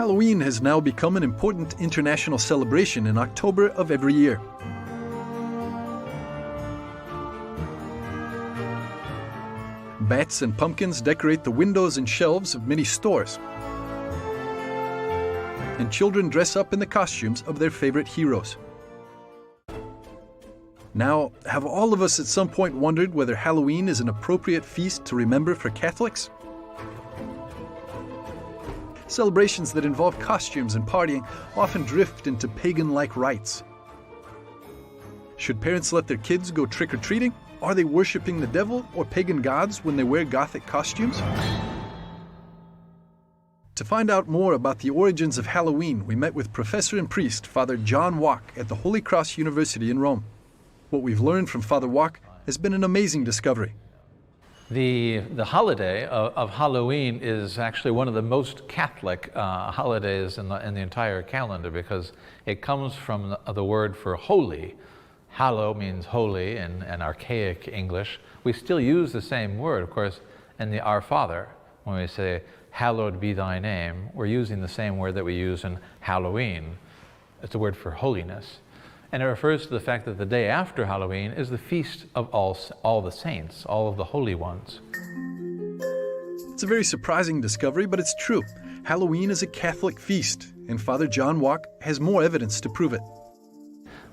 Halloween has now become an important international celebration in October of every year. Bats and pumpkins decorate the windows and shelves of many stores. And children dress up in the costumes of their favorite heroes. Now, have all of us at some point wondered whether Halloween is an appropriate feast to remember for Catholics? Celebrations that involve costumes and partying often drift into pagan-like rites. Should parents let their kids go trick-or-treating? Are they worshipping the devil or pagan gods when they wear Gothic costumes? To find out more about the origins of Halloween, we met with professor and priest Father John Walk at the Holy Cross University in Rome. What we've learned from Father Walk has been an amazing discovery. The holiday of Halloween is actually one of the most Catholic holidays in the entire calendar, because it comes from the word for holy. Hallow means holy in archaic English. We still use the same word, of course, in the Our Father. When we say, hallowed be thy name, we're using the same word that we use in Halloween. It's a word for holiness. And it refers to the fact that the day after Halloween is the feast of all the saints, all of the holy ones. It's a very surprising discovery, but it's true. Halloween is a Catholic feast, and Father John Walk has more evidence to prove it.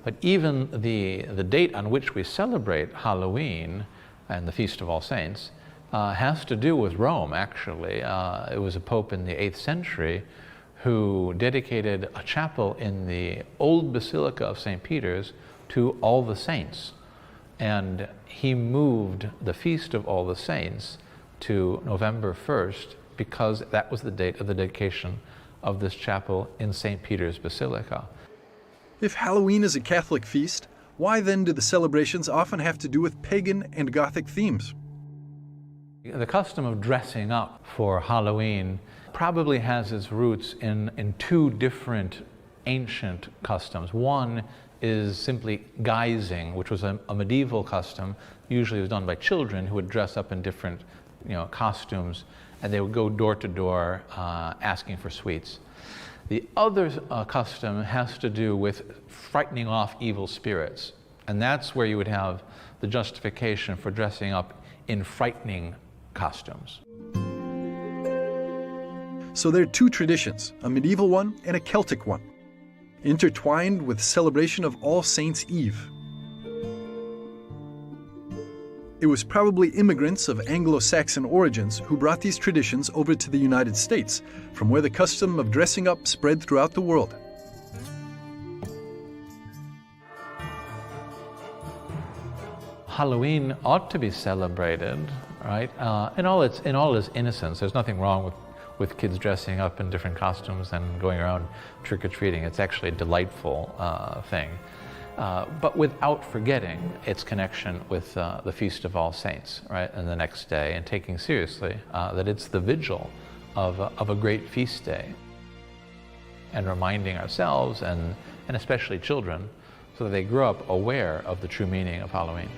But even the date on which we celebrate Halloween and the Feast of All Saints has to do with Rome, actually. It was a pope in the 8th century who dedicated a chapel in the old Basilica of St. Peter's to all the saints. And he moved the Feast of All the Saints to November 1st because that was the date of the dedication of this chapel in St. Peter's Basilica. If Halloween is a Catholic feast, why then do the celebrations often have to do with pagan and Gothic themes? The custom of dressing up for Halloween probably has its roots in two different ancient customs. One is simply guising, which was a medieval custom. Usually it was done by children who would dress up in different costumes, and they would go door to door asking for sweets. The other custom has to do with frightening off evil spirits, and that's where you would have the justification for dressing up in frightening costumes. So there are two traditions, a medieval one and a Celtic one, intertwined with celebration of All Saints' Eve. It was probably immigrants of Anglo-Saxon origins who brought these traditions over to the United States, from where the custom of dressing up spread throughout the world. Halloween ought to be celebrated, right? In all its innocence. There's nothing wrong with kids dressing up in different costumes and going around trick-or-treating. It's actually a delightful thing. But without forgetting its connection with the Feast of All Saints, right, and the next day, and taking seriously that it's the vigil of a great feast day, and reminding ourselves and especially children so that they grow up aware of the true meaning of Halloween.